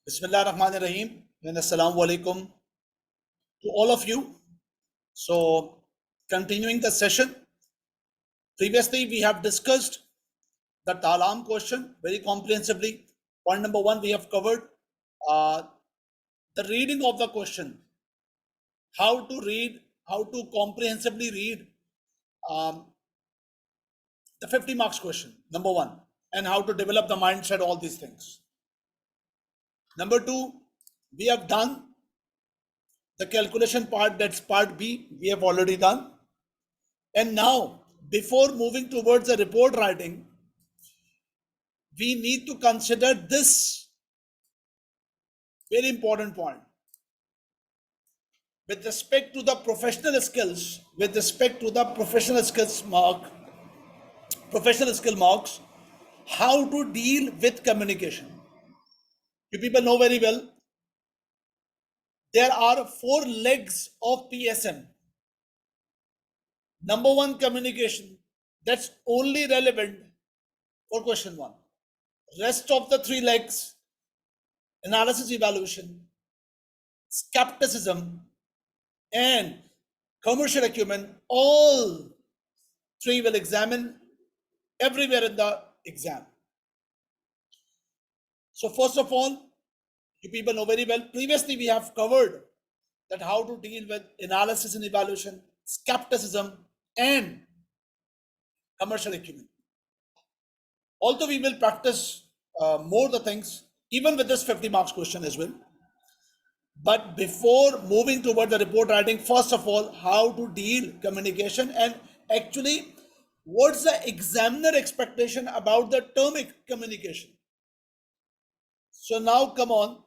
Bismillah ar-Rahman ar-Rahim and Assalamu alaikum to all of you. So, continuing the session, previously we have discussed the Talam question very comprehensively. Point number one, we have covered uh, the reading of the question, how to read, how to comprehensively read um, the 50 marks question, number one, and how to develop the mindset, all these things. Number two, we have done the calculation part, that's part B, we have already done. And now, before moving towards the report writing, we need to consider this very important point. With respect to the professional skills, professional skill marks, how to deal with communication. You people know very well, there are 4 legs of PSM. Number one, communication. That's only relevant for question one. Rest of the 3 legs, analysis evaluation, skepticism, and commercial acumen, all three will examine everywhere in the exam. So first of all, you people know very well, previously we have covered that how to deal with analysis and evaluation, skepticism, and commercial acumen. Although we will practice more the things, even with this 50 marks question as well. But before moving toward the report writing, first of all, how to deal communication and actually what's the examiner expectation about the term communication. So now come on,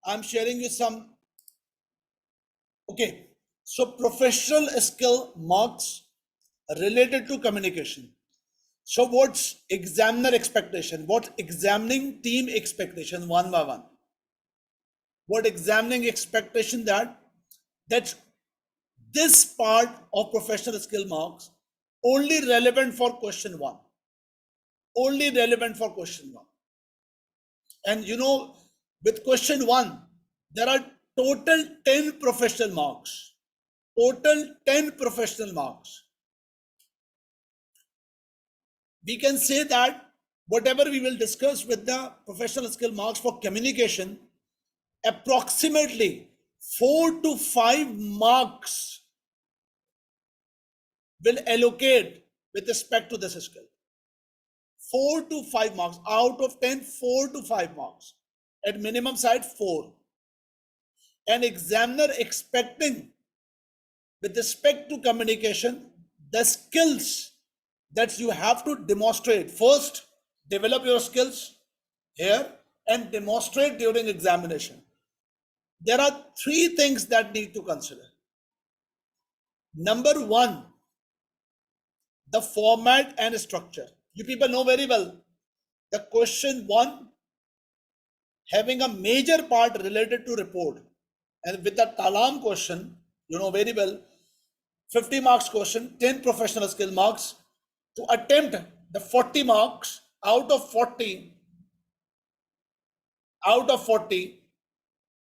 I'm sharing you some. Okay, so professional skill marks related to communication. So what's examiner expectation? What examining team expectation one by one? What examining expectation that this part of professional skill marks only relevant for question one. Only relevant for question one. And you know, with question one, there are total 10 professional marks. Total 10 professional marks. We can say that whatever we will discuss with the professional skill marks for communication, approximately 4 to 5 marks will allocate with respect to this skill. 4 to 5 marks out of 10, 4 to 5 marks. At minimum side, 4. An examiner expecting with respect to communication, the skills that you have to demonstrate. First, develop your skills here and demonstrate during examination. There are 3 things that need to consider. Number 1, the format and structure. You people know very well the question 1 having a major part related to report, and with the Talam question, you know very well, 50 marks question, 10 professional skill marks. To attempt the 40 marks out of 40,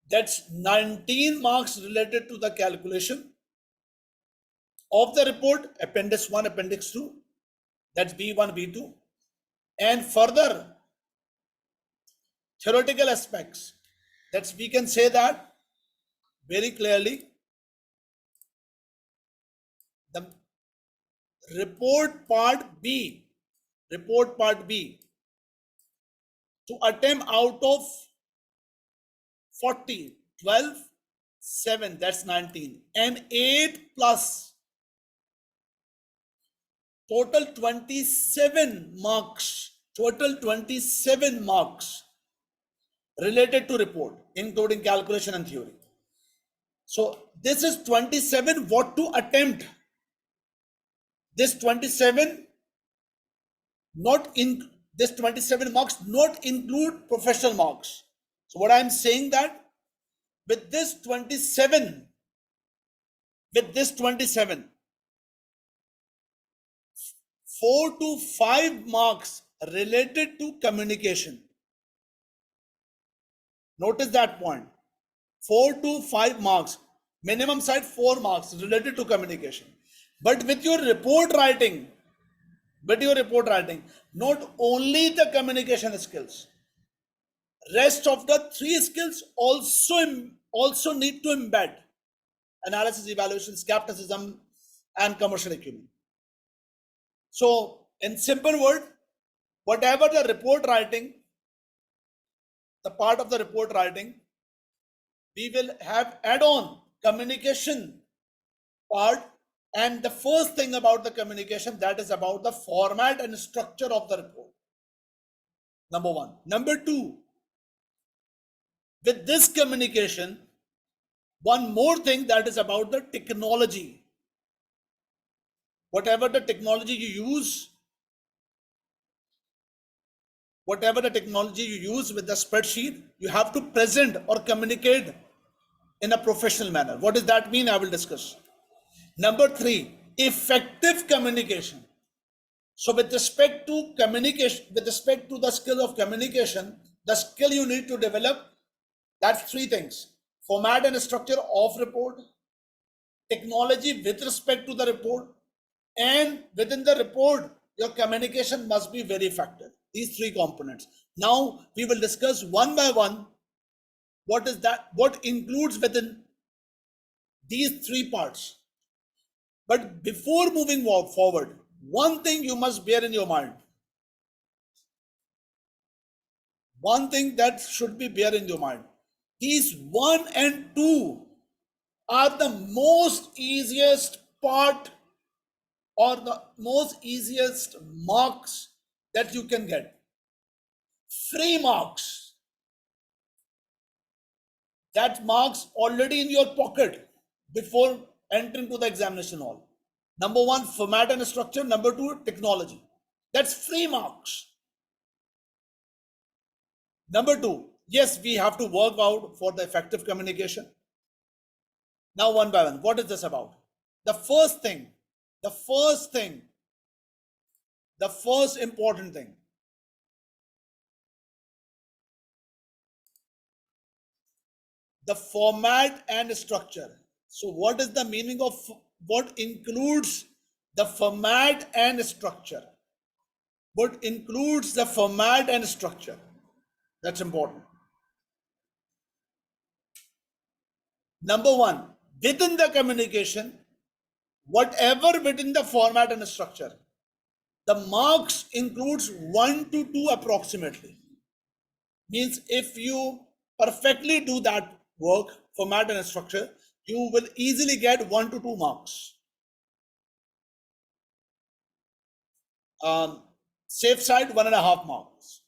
that's 19 marks related to the calculation of the report, appendix 1, appendix 2, that's B1, B2, and further theoretical aspects. That's we can say that very clearly. The report part B, to attempt out of 40, 12, 7, that's 19, and 8 plus total 27 marks, related to report, including calculation and theory. So this is 27 what to attempt. This 27 this 27 marks not include professional marks. So what I'm saying that with this 27, 4 to 5 marks related to communication. Notice that point. 4 to 5 marks, minimum side 4 marks related to communication. But with your report writing, not only the communication skills, rest of the 3 skills also need to embed analysis, evaluation, skepticism, and commercial acumen. So, in simple word, whatever the report writing, the part of the report writing, we will have add-on communication part. And the first thing about the communication, that is about the format and structure of the report. Number one. Number two, with this communication, one more thing, that is about the technology. Whatever the technology you use, with the spreadsheet, you have to present or communicate in a professional manner. What does that mean? I will discuss. Number three, effective communication. So with respect to communication, with respect to the skill of communication, the skill you need to develop, that's 3 things: format and structure of report, technology with respect to the report, and within the report, your communication must be very effective. These 3 components. Now we will discuss one by one what is that, what includes within these 3 parts. But before moving forward, one thing you must bear in your mind. One thing that should be bear in your mind. These 1 and 2 are the most easiest part or the most easiest marks that you can get. Free marks. That marks already in your pocket before entering to the examination hall. Number 1, format and structure. Number 2, technology. That's free marks. Number 2, yes, we have to work out for the effective communication. Now, one by one, what is this about? The first important thing. The format and structure. So what is the meaning of what includes the format and structure? What includes the format and structure? That's important. Number 1, within the communication, whatever within the format and structure, the marks includes 1 to 2 approximately. Means if you perfectly do that work, format and structure, you will easily get 1 to 2 marks. Safe side, 1.5 marks.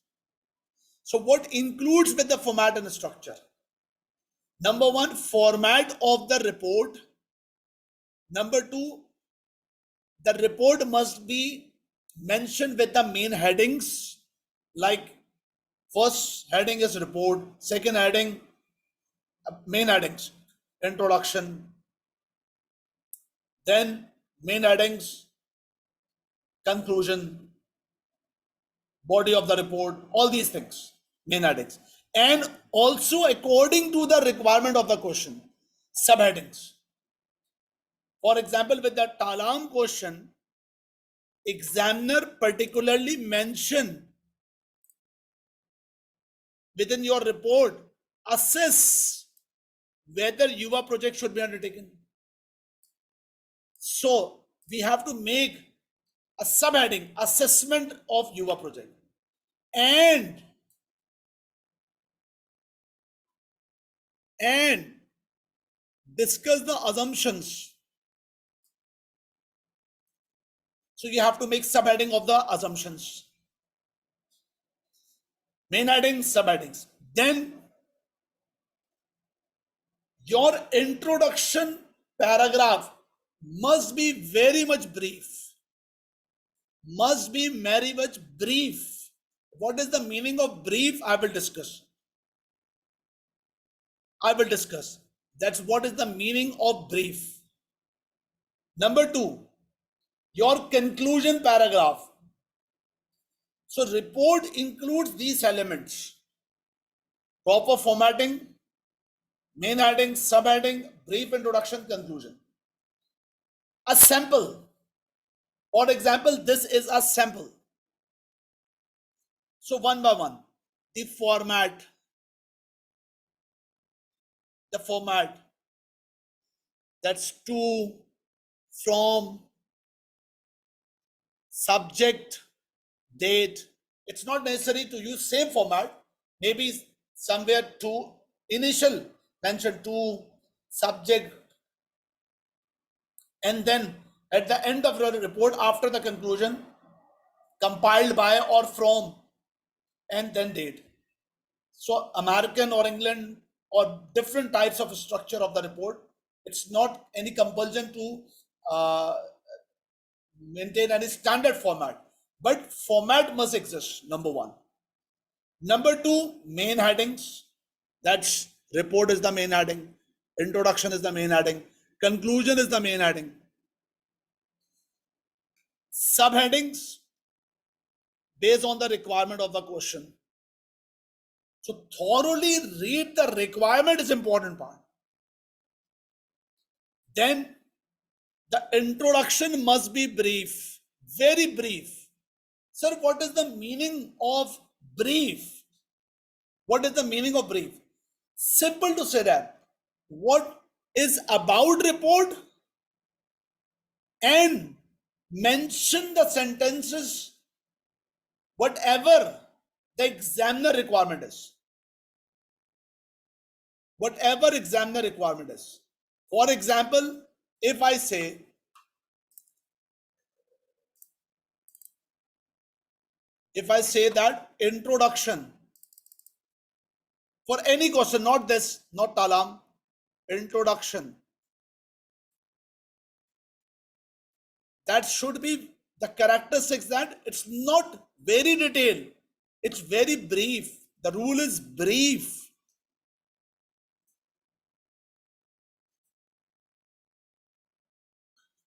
So what includes with the format and structure? Number 1, format of the report. Number 2, the report must be mentioned with the main headings, like first heading is report, second heading, main headings, introduction, then main headings, conclusion, body of the report, all these things, main headings. And also according to the requirement of the question, subheadings. For example, with the Talam question, examiner particularly mention within your report, assess whether Yuva project should be undertaken. So we have to make a subheading, assessment of Yuva project, and discuss the assumptions. So you have to make subheading of the assumptions, main headings, subheadings. Then your introduction paragraph must be very much brief. Must be very much brief. What is the meaning of brief? I will discuss. That's what is the meaning of brief. Number 2, your conclusion paragraph. So report includes these elements. proper formatting, main heading, subheading, brief introduction, conclusion. A sample. For example, this is a sample. So one by one, the format, that's to, from, subject, date. It's not necessary to use same format. Maybe somewhere to, initial mention to, subject, and then at the end of the report, after the conclusion, compiled by or from, and then date. So American or England or different types of structure of the report. It's not any compulsion to maintain any standard format, but format must exist. Number one. Number two, main headings. That's report is the main heading. Introduction is the main heading. Conclusion is the main heading. Subheadings based on the requirement of the question. So thoroughly read the requirement is important part. Then the introduction must be brief, very brief. Sir, what is the meaning of brief? What is the meaning of brief? Simple to say that. What is about report and mention the sentences, whatever the examiner requirement is. Whatever examiner requirement is. For example, if I say, that introduction for any question, not this, not Talam, introduction, that should be the characteristics that it's not very detailed, it's very brief. The rule is brief.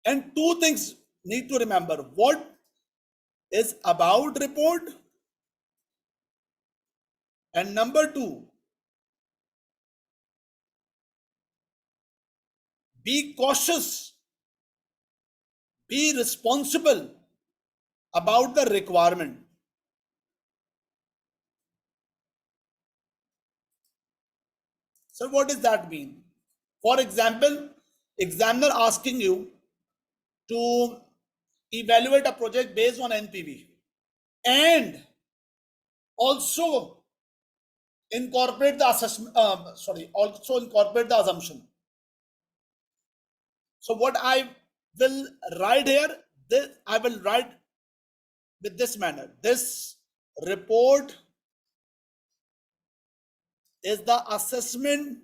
And two things need to remember: what is about report, and number two, be cautious, be responsible about the requirement. So what does that mean? For example, examiner asking you to evaluate a project based on NPV and also incorporate the assessment, also incorporate the assumption. So what I will write here, I will write with this manner: this report is the assessment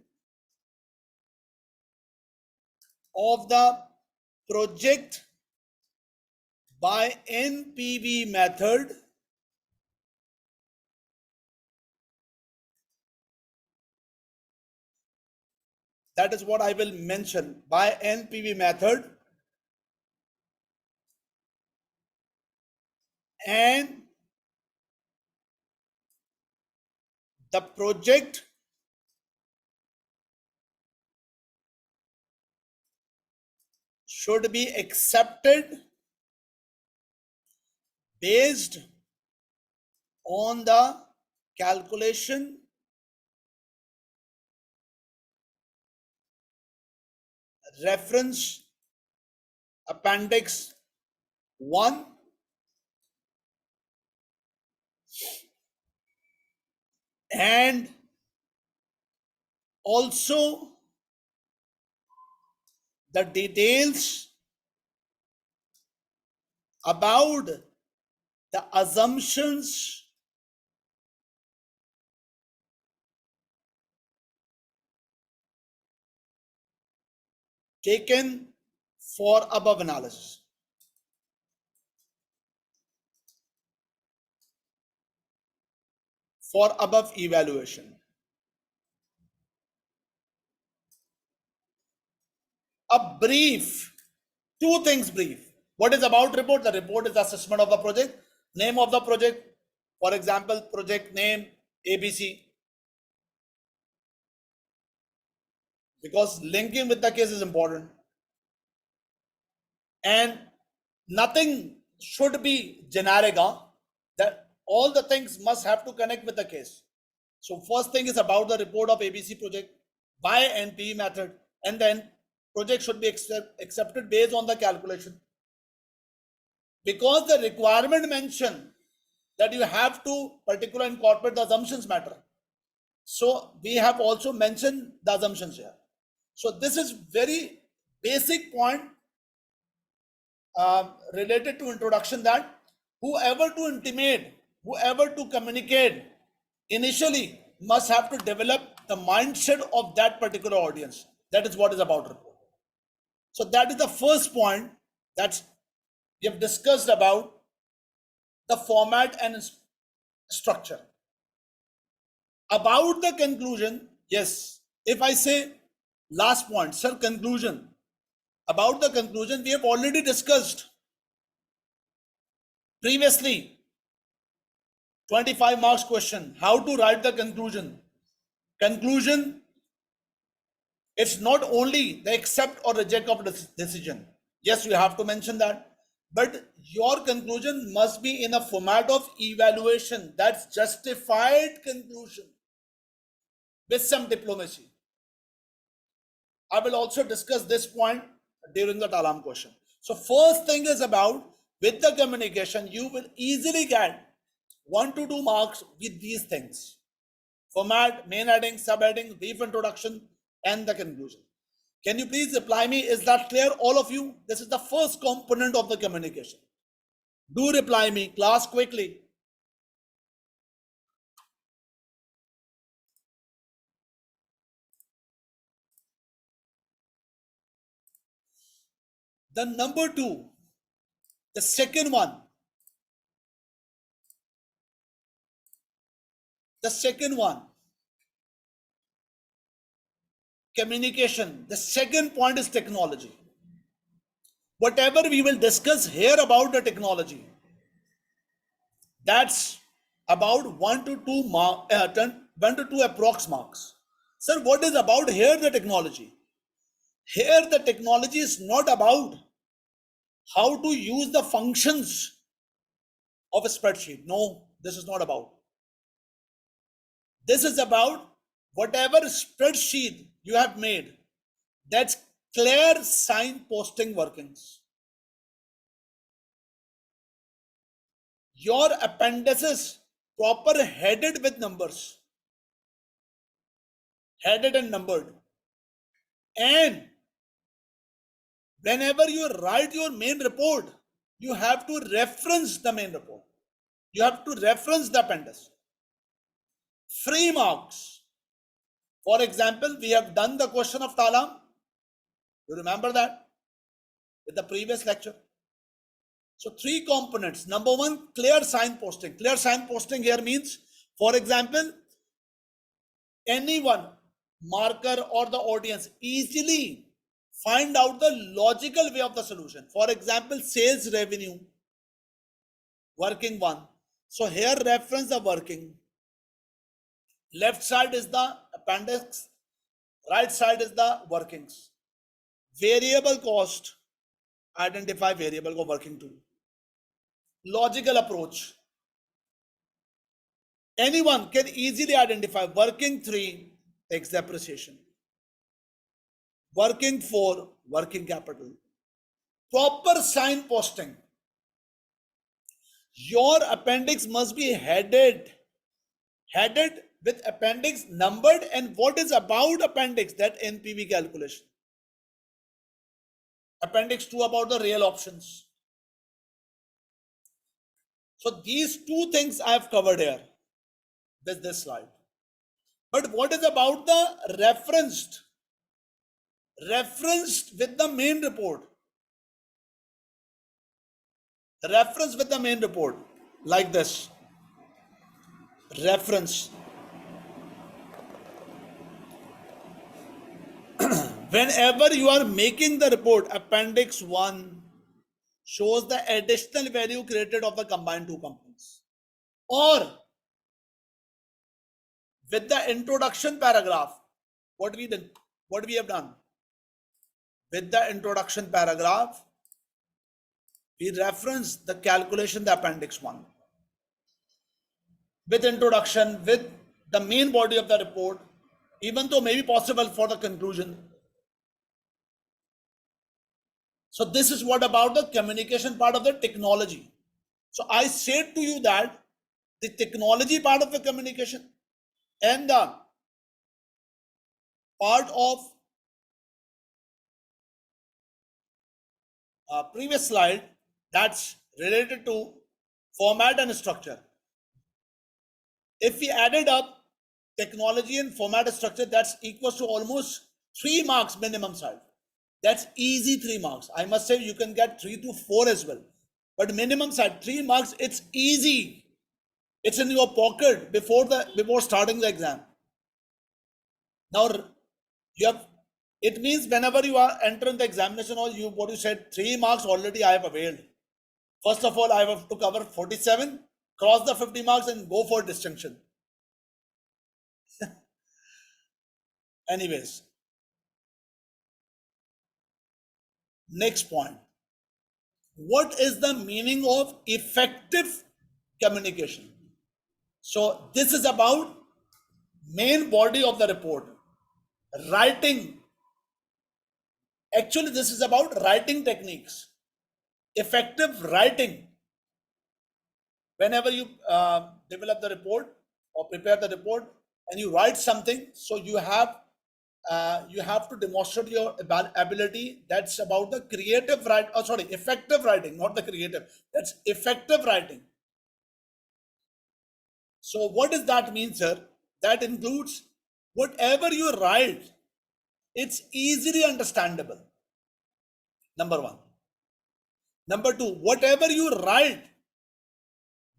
of the project by NPV method that is what I will mention, by NPV method, and the project should be accepted based on the calculation reference appendix 1 and also the details about the assumptions taken for above analysis. For above evaluation. A brief, two things brief. What is about report? The report is the assessment of the project, name of the project, for example, project name ABC. because linking with the case is important, and nothing should be generic, that all the things must have to connect with the case. So first thing is about the report of ABC project by NPV method, and then project should be accepted based on the calculation, because the requirement mention that you have to particular incorporate the assumptions matter. So we have also mentioned the assumptions here. So this is very basic point related to introduction, that whoever to intimate, whoever to communicate initially must have to develop the mindset of that particular audience. That is what is about report. So that is the first point that we have discussed about the format and structure. About the conclusion, yes, if I say last point, sir, conclusion. About the conclusion, we have already discussed previously 25 marks question, how to write the conclusion. Conclusion, it's not only the accept or reject of the decision. Yes, you have to mention that, but your conclusion must be in a format of evaluation. That's justified conclusion with some diplomacy. I will also discuss this point during the Talam question. So first thing is about, with the communication, you will easily get 1 to 2 marks with these things: format, main heading, subheading, brief introduction, and the conclusion. Can you please reply me? Is that clear, all of you? This is the first component of the communication. Do reply me, class, quickly. The number 2, the second one, communication. The second point is technology. Whatever we will discuss here about the technology, that's about 1 to 2 approx marks. Sir, what is about here the technology? Here the technology is not about how to use the functions of a spreadsheet. No, this is not about. This is about whatever spreadsheet you have made, that's clear signposting workings. Your appendices proper headed with numbers, headed and numbered. And whenever you write your main report, you have to reference the main report. You have to reference the appendix. Free marks. For example, we have done the question of Talam. You remember that with the previous lecture? So 3 components. Number 1, clear signposting. Clear signposting here means, for example, anyone, marker or the audience, easily find out the logical way of the solution. For example, sales revenue, working 1. So here reference the working. Left side is the appendix, right side is the workings. Variable cost, identify variable को working to. Logical approach. Anyone can easily identify working 3, takes depreciation. Working 4, working capital. Proper signposting. Your appendix must be headed with appendix numbered, and what is about appendix, that NPV calculation. Appendix 2 about the real options. So these 2 things I have covered here with this slide. But what is about the referenced with the main report? Reference with the main report, like this. Reference. Whenever you are making the report, appendix 1 shows the additional value created of the combined 2 companies. Or with the introduction paragraph, what we what we have done? With the introduction paragraph, we reference the calculation, the appendix 1. With introduction, with the main body of the report, even though may be possible for the conclusion. So this is what about the communication part of the technology. So I said to you that the technology part of the communication and the part of previous slide that's related to format and structure. If we added up technology and format and structure, that's equals to almost 3 marks minimum side. That's easy 3 marks. I must say you can get 3 to 4 as well. But minimum side 3 marks, it's easy. It's in your pocket before starting the exam. Now you have, it means whenever you are entering the examination hall, you what you said 3 marks already I have availed. First of all, I have to cover 47, cross the 50 marks and go for distinction. Anyways, next point. What is the meaning of effective communication? So this is about main body of the report. Writing. Actually, this is about writing techniques. Effective writing. Whenever you develop the report or prepare the report and you write something, so you have to demonstrate your ability. That's about the creative writing. Oh, sorry, effective writing, not the creative. That's effective writing. So what does that mean, sir? That includes whatever you write, it's easily understandable. Number one. Number two, whatever you write,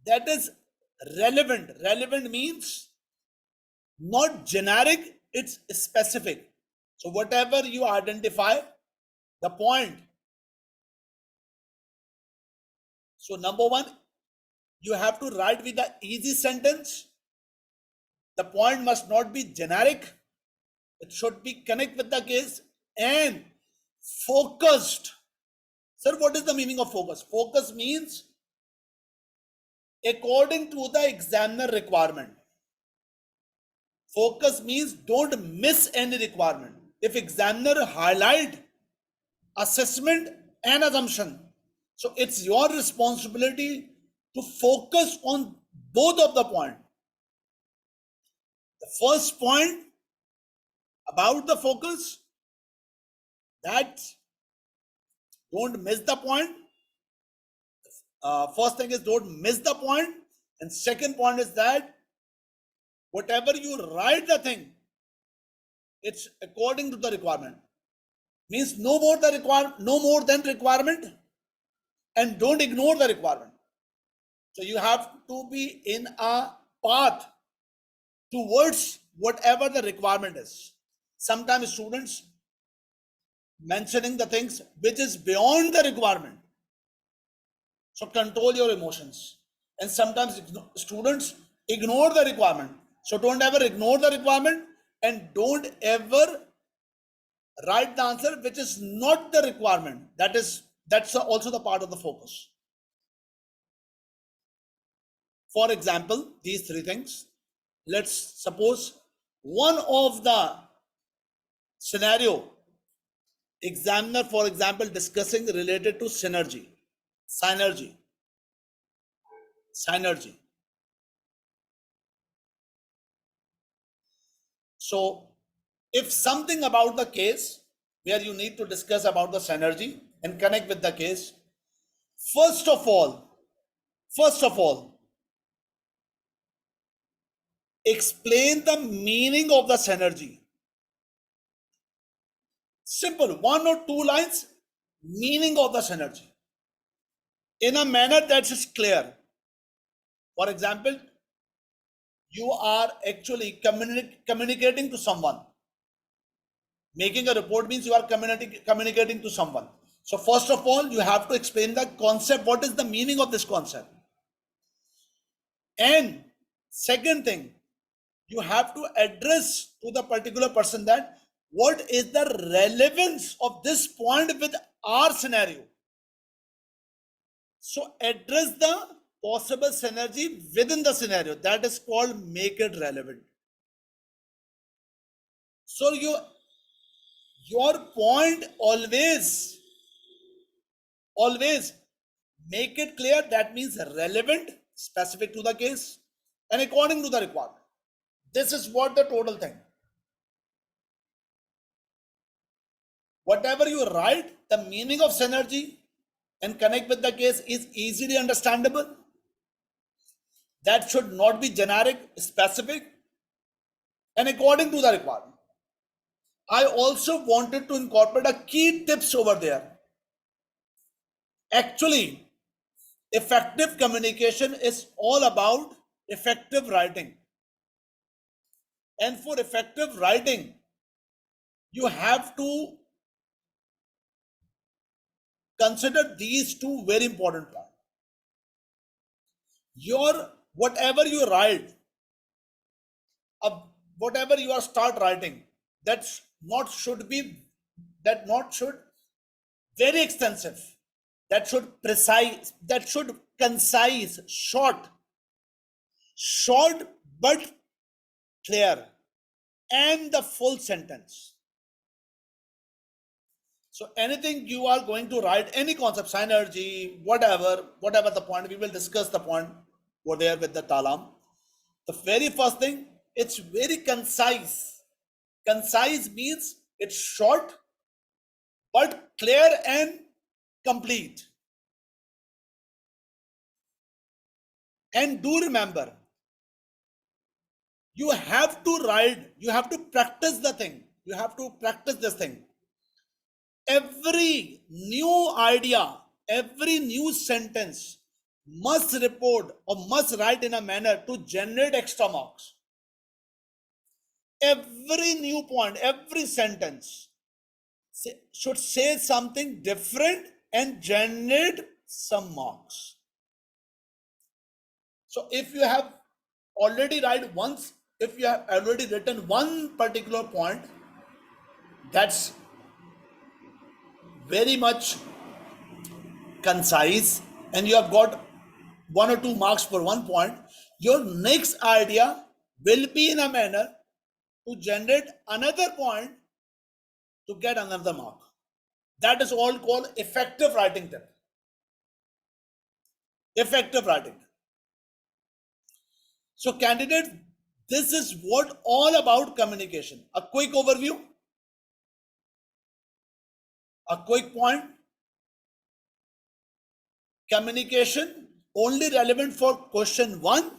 that is relevant. Relevant means not generic, it's specific. So whatever you identify, the point. So number one, you have to write with the easy sentence. The point must not be generic. It should be connect with the case and focused. Sir, what is the meaning of focus? Focus means according to the examiner requirement. Focus means don't miss any requirement. If examiner highlight assessment and assumption, so it's your responsibility to focus on both of the point. The first point about the focus, that don't miss the point. First thing is don't miss the point, and second point is that whatever you write the thing, it's according to the requirement. Means no more than requirement, and don't ignore the requirement. So you have to be in a path towards whatever the requirement is. Sometimes students mentioning the things which is beyond the requirement. So control your emotions. And sometimes students ignore the requirement. So don't ever ignore the requirement, and don't ever write the answer which is not the requirement. That's also the part of the focus. For example, these 3 things. Let's suppose one of the scenario, examiner, for example, discussing related to synergy. So if something about the case where you need to discuss about the synergy and connect with the case, first of all, explain the meaning of the synergy. Simple, 1 or 2 lines, meaning of the synergy, in a manner that is clear. For example, you are actually communicating to someone. Making a report means you are communicating to someone. So first of all, you have to explain the concept. What is the meaning of this concept? And second thing, you have to address to the particular person that what is the relevance of this point with our scenario. So address the possible synergy within the scenario. That is called make it relevant. So your point always make it clear. That means relevant, specific to the case, and according to the requirement. This is what the total thing. Whatever you write, the meaning of synergy and connect with the case is easily understandable. That should not be generic, specific, and according to the requirement. I also wanted to incorporate a key tips over there. Actually, effective communication is all about effective writing. And for effective writing, you have to consider these two very important points. Whatever you write, whatever you are start writing, that's not should be that not should very extensive. That should precise. That should concise, short but clear, and the full sentence. So anything you are going to write, any concept, synergy, whatever the point, we will discuss the point over there with the talam. The very first thing, it's very concise. Concise means it's short, but clear and complete. And do remember, you have to write, you have to practice the thing. You have to practice this thing. Every new idea, every new sentence must report or must write in a manner to generate extra marks. Every new point, every sentence should say something different and generate some marks. So if you have already written one particular point, that's very much concise, and you have got 1 or 2 marks for one point, your next idea will be in a manner to generate another point to get another mark. That is all called effective writing tip. Effective writing. So candidates, this is what all about communication. A quick overview, a quick point. Communication only relevant for question 1,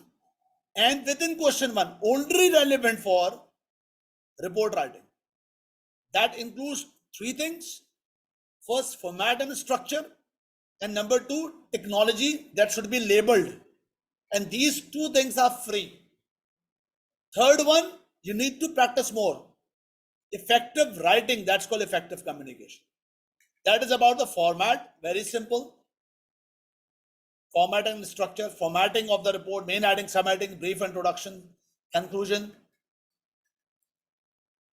and within question 1 only relevant for report writing. That includes 3 things. First, format and structure, and number 2, technology that should be labeled, and these 2 things are free. Third one, you need to practice more. Effective writing, that's called effective communication. That is about the format, very simple. Formatting and structure, formatting of the report, main heading, subheading, brief introduction, conclusion.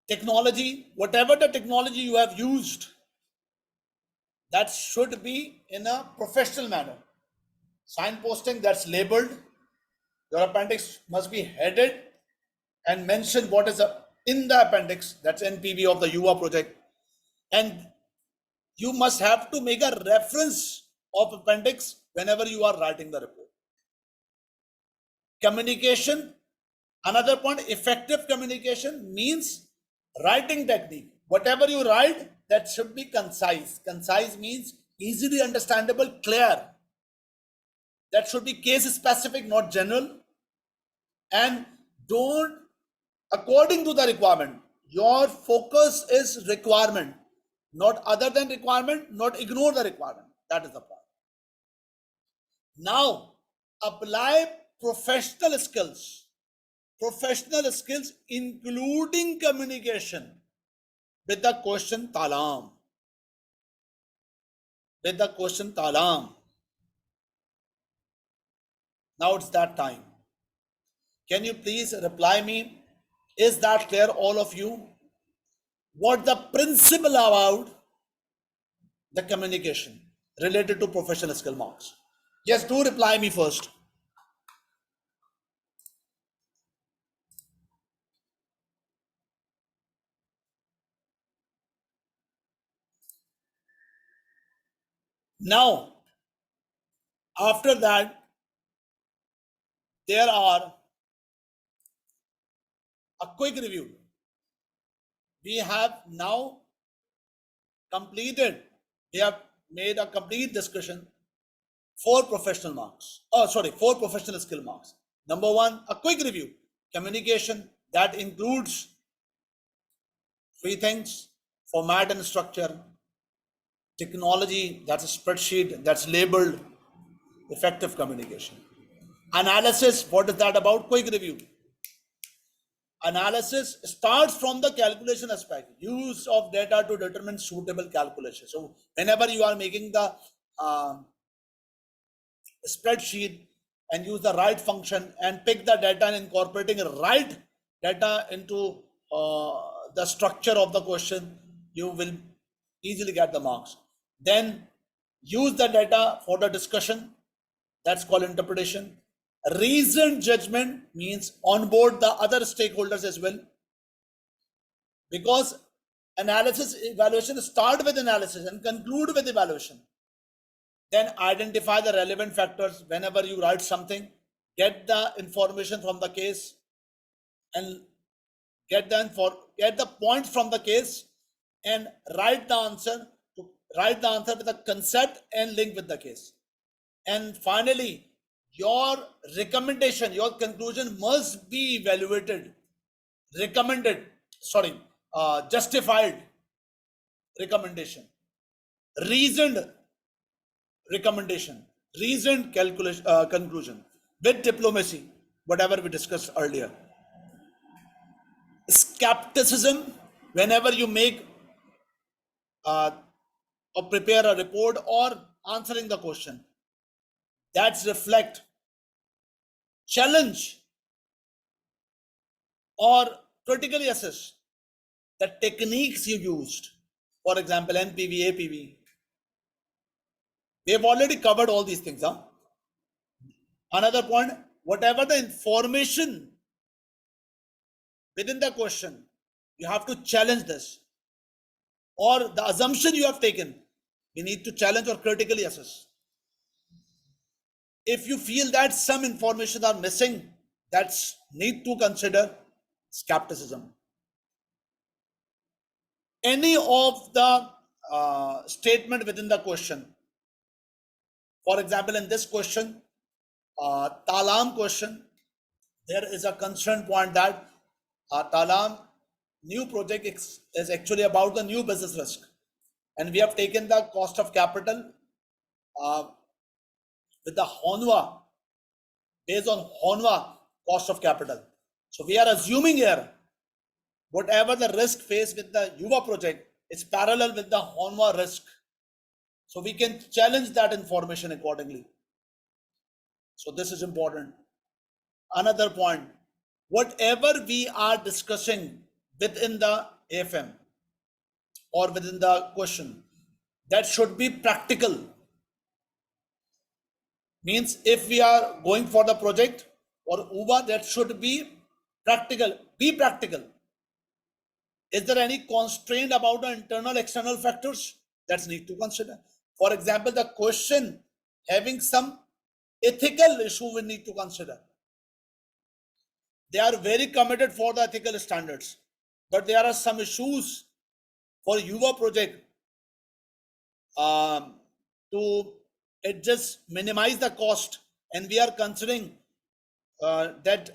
Technology, whatever the technology you have used, that should be in a professional manner. Signposting, that's labeled. Your appendix must be headed and mention what is in the appendix, that's NPV of the UA project. And you must have to make a reference of appendix whenever you are writing the report. Communication, another point, effective communication means writing technique. Whatever you write, that should be concise. Concise means easily understandable, clear. That should be case specific, not general. And don't, according to the requirement, your focus is requirement, not other than requirement, not ignore the requirement. That is the point. Now, apply professional skills including communication with the question talam. Now it's that time. Can you please reply me? Is that clear, all of you? what the principle about the communication related to professional skill marks. Yes, do reply me first. Now, after that, there are a quick review. We have now completed, we have made a complete discussion. Four professional marks. Oh, sorry, four professional skill marks. Number one, a quick review. Communication, that includes three things: format and structure, technology, that's a spreadsheet that's labeled, effective communication. Analysis, what is that about? Quick review. Analysis starts from the calculation aspect, use of data to determine suitable calculation. So whenever you are making the spreadsheet and use the right function and pick the data and incorporating right data into the structure of the question, you will easily get the marks. Then use the data for the discussion, that's called interpretation. Reasoned judgment means onboard the other stakeholders as well, because analysis, evaluation start with analysis and conclude with evaluation. Then identify the relevant factors. Whenever you write something, get the information from the case and get the points from the case and write the answer with the concept and link with the case. And finally, your recommendation, your conclusion must be evaluated, justified recommendation, reasoned recommendation, reasoned conclusion, with diplomacy, whatever we discussed earlier. Skepticism, whenever you make or prepare a report or answering the question, that's reflect, challenge, or critically assess the techniques you used. For example, NPV, APV. We have already covered all these things. Another point, whatever the information within the question, you have to challenge this. Or the assumption you have taken, you need to challenge or critically assess. If you feel that some information are missing, that's need to consider skepticism. Any of the statement within the question. For example, in this question, Talam question, there is a concern point that Talam new project is actually about the new business risk. And we have taken the cost of capital with the HONWA, based on HONWA cost of capital. So we are assuming here, whatever the risk faced with the Yuva project, it's parallel with the HONWA risk. So we can challenge that information accordingly. So this is important. Another point, whatever we are discussing within the AFM or within the question, that should be practical. Means if we are going for the project or UVA, that should be practical. Be practical. Is there any constraint about the internal, external factors? That's need to consider. For example, the question having some ethical issue we need to consider. They are very committed for the ethical standards, but there are some issues for Yuva project to just minimize the cost, and we are considering that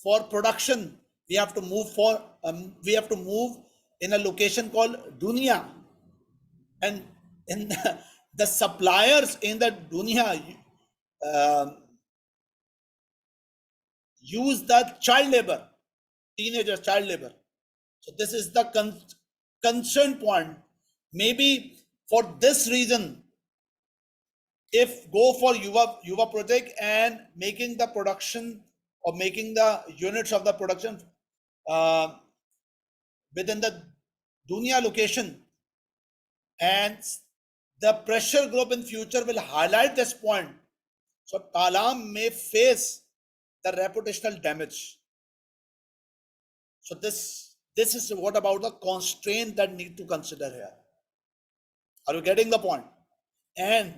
for production we have to move in a location called Dunia, and in the suppliers in the Dunia use the child labor, teenagers, child labor. So this is the concern point. Maybe for this reason, if go for Yuva project and making the production or making the units of the production within the Dunia location, and the pressure group in future will highlight this point. So Talam may face the reputational damage. So this is what about the constraint that need to consider here. Are you getting the point? And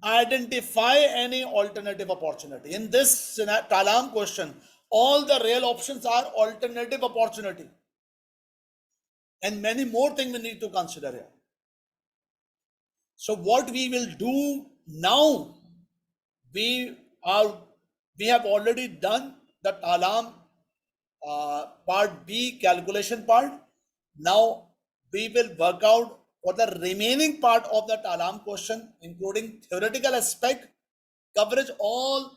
identify any alternative opportunity. In this Talam question, all the real options are alternative opportunity. And many more things we need to consider here. So what we will do now, we have already done the Talam part B calculation part. Now we will work out for the remaining part of the Talam question, including theoretical aspect, coverage all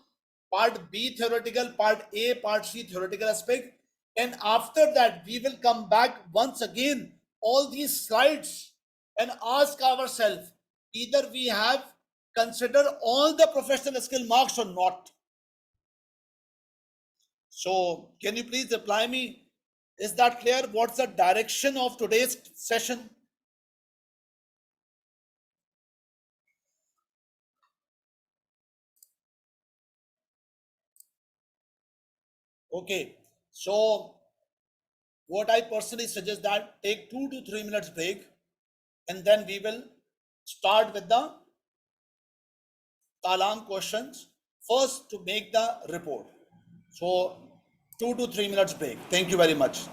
part B theoretical, part A, part C theoretical aspect. And after that, we will come back once again all these slides and ask ourselves, either we have considered all the professional skill marks or not. So can you please reply me? Is that clear? What's the direction of today's session? Okay. So what I personally suggest that take 2 to 3 minutes break, and then we will start with the Talam questions first to make the report. So 2 to 3 minutes break. Thank you very much.